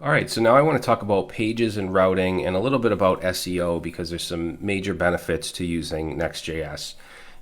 All right, so now I want to talk about pages and routing and a little bit about SEO because there's some major benefits to using Next.js.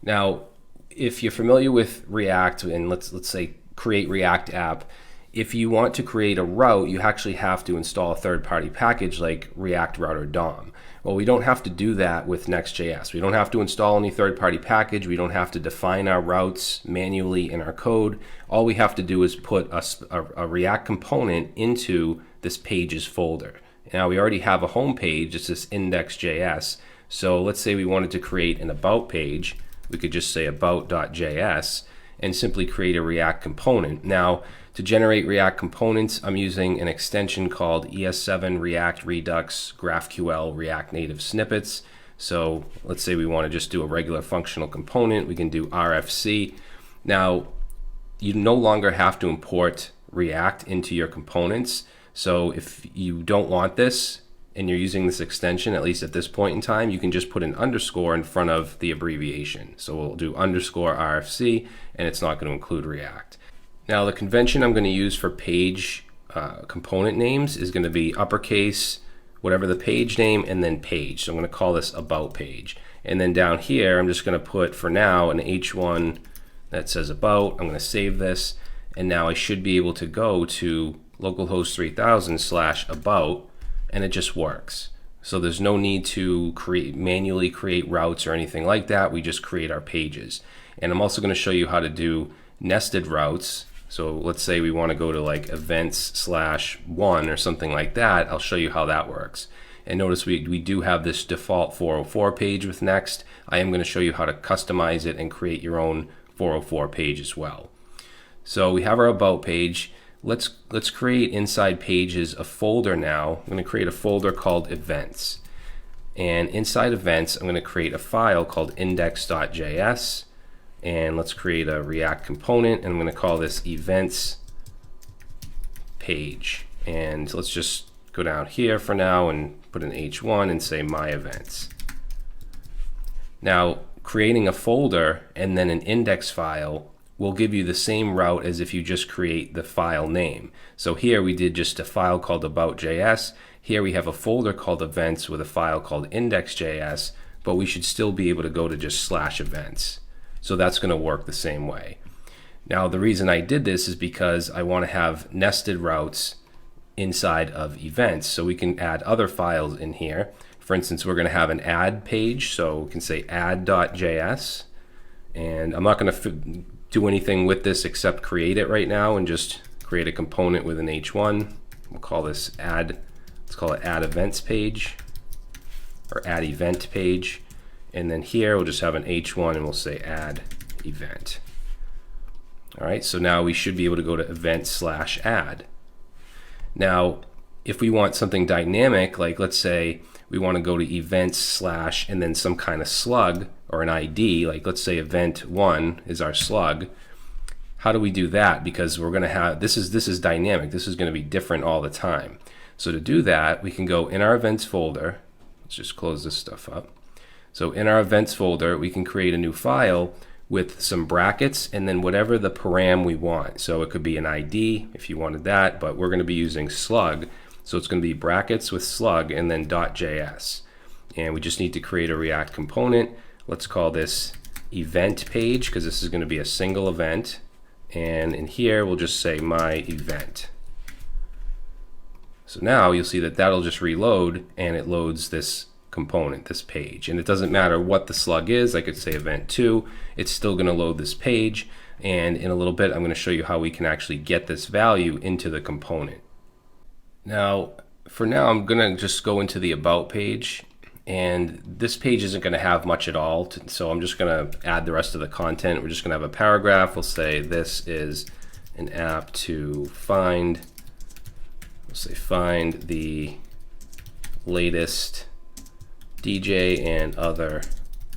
Now, if you're familiar with React and let's say create React app, if you want to create a route, you actually have to install a third-party package like React Router DOM. Well, we don't have to do that with Next.js. We don't have to install any third-party package. We don't have to define our routes manually in our code. All we have to do is put a React component into this pages folder. Now we already have a home page. It's this index.js. So let's say we wanted to create an about page. We could just say about.js and simply create a React component. Now, to generate React components, I'm using an extension called ES7 React Redux GraphQL React Native Snippets. So let's say we want to just do a regular functional component. We can do RFC. Now, you no longer have to import React into your components. So if you don't want this and you're using this extension, at least at this point in time, you can just put an underscore in front of the abbreviation. So we'll do underscore RFC, and it's not going to include React. Now the convention I'm going to use for page component names is going to be uppercase, whatever the page name, and then page. So I'm going to call this about page. And then down here, I'm just going to put, for now, an H1 that says about. I'm going to save this, and now I should be able to go to localhost 3000/about, and it just works. So there's no need to manually create routes or anything like that. We just create our pages. And I'm also going to show you how to do nested routes. So let's say we want to go to like events/1 or something like that. I'll show you how that works. And notice we do have this default 404 page with Next. I am going to show you how to customize it and create your own 404 page as well. So we have our about page. Let's create inside pages a folder now. I'm going to create a folder called events. And inside events, I'm going to create a file called index.js. And let's create a React component, and I'm going to call this events page. And let's just go down here for now and put an H1 and say my events. Now, creating a folder and then an index file will give you the same route as if you just create the file name. So here we did just a file called about.js. Here we have a folder called events with a file called index.js, but we should still be able to go to just /events. So that's going to work the same way. Now the reason I did this is because I want to have nested routes inside of events, so we can add other files in here. For instance, we're going to have an add page, so we can say add.js, and I'm not going to do anything with this except create it right now and just create a component with an H1. We'll call this add, let's call it add events page or add event page. And then here we'll just have an H1 and we'll say add event. All right, so now we should be able to go to event/add. Now, if we want something dynamic, like let's say we want to go to events/ and then some kind of slug or an ID, like let's say event1 is our slug. How do we do that? Because we're going to have, this is dynamic. This is going to be different all the time. So to do that, we can go in our events folder. Let's just close this stuff up. So in our events folder, we can create a new file with some brackets and then whatever the param we want. So it could be an ID if you wanted that, but we're going to be using slug. So it's going to be brackets with slug and then .js. And we just need to create a React component. Let's call this event page because this is going to be a single event. And in here, we'll just say my event. So now you'll see that that'll just reload and it loads this component, this page. And it doesn't matter what the slug is. I could say event2. It's still going to load this page. And in a little bit, I'm going to show you how we can actually get this value into the component. Now, for now, I'm going to just go into the about page. And this page isn't going to have much at all. So I'm just going to add the rest of the content. We're just going to have a paragraph. We'll say this is an app to find. We'll say find the latest DJ and other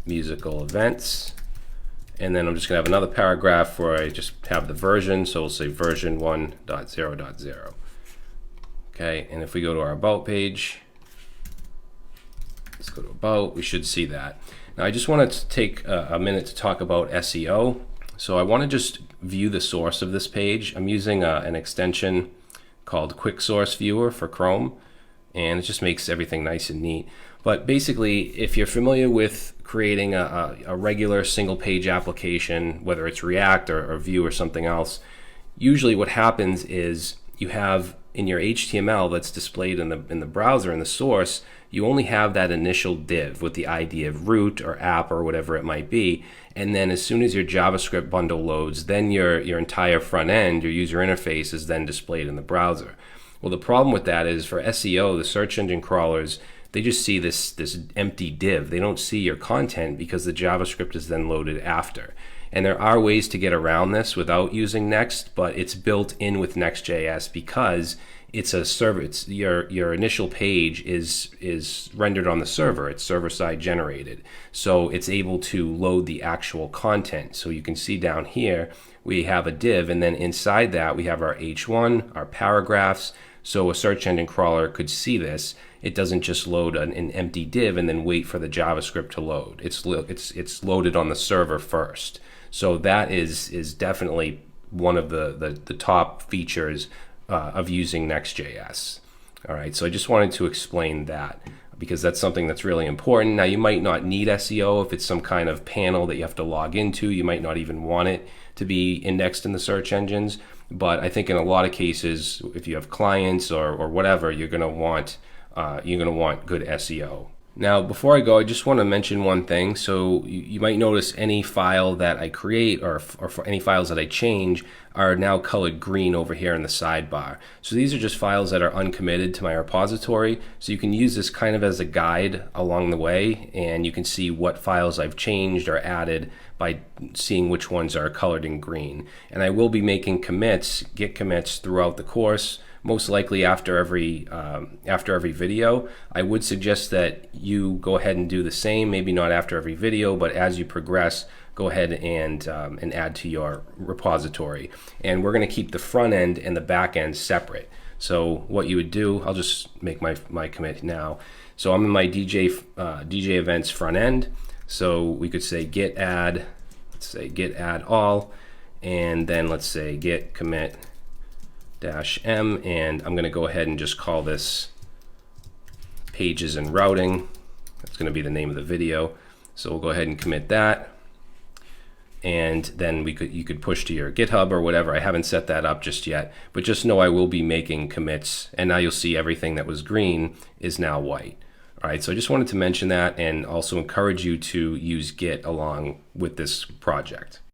musical events. And then I'm just going to have another paragraph where I just have the version. So we'll say version 1.0.0. Okay, and if we go to our about page, let's go to about, we should see that. Now I just wanted to take a minute to talk about SEO. So I want to just view the source of this page. I'm using an extension called Quick Source Viewer for Chrome, and it just makes everything nice and neat. But basically, if you're familiar with creating a regular single page application, whether it's React or Vue or something else, usually what happens is you have in your HTML that's displayed in the browser, in the source, you only have that initial div with the ID of root or app or whatever it might be. And then as soon as your JavaScript bundle loads, then your entire front end, your user interface, is then displayed in the browser. Well, the problem with that is for SEO, the search engine crawlers, they just see this empty div. They don't see your content because the JavaScript is then loaded after. And there are ways to get around this without using Next, but it's built in with Next.js because it's a server. It's your initial page is rendered on the server. It's server-side generated, so it's able to load the actual content. So you can see down here we have a div, and then inside that we have our H1, our paragraphs. So a search engine crawler could see this. It doesn't just load an empty div and then wait for the JavaScript to load. It's loaded on the server first. So that is definitely one of the top features of using Next.js. All right, so I just wanted to explain that because that's something that's really important. Now, you might not need SEO if it's some kind of panel that you have to log into. You might not even want it to be indexed in the search engines. But I think in a lot of cases, if you have clients or whatever, you're going to want good SEO. Now, before I go, I just want to mention one thing. So you might notice any file that I create or for any files that I change are now colored green over here in the sidebar. So these are just files that are uncommitted to my repository. So you can use this kind of as a guide along the way, and you can see what files I've changed or added by seeing which ones are colored in green. And I will be making Git commits throughout the course, most likely after every video. I would suggest that you go ahead and do the same, maybe not after every video, but as you progress, go ahead and add to your repository. And we're going to keep the front end and the back end separate. So what you would do, I'll just make my commit now. So I'm in my DJ events front end. So we could say git add, let's say git add all, and then let's say git commit -m, and I'm going to go ahead and just call this pages and routing. That's going to be the name of the video. So we'll go ahead and commit that, and then you could push to your GitHub or whatever. I haven't set that up just yet, but just know I will be making commits, and now you'll see everything that was green is now white. All right, so I just wanted to mention that and also encourage you to use Git along with this project.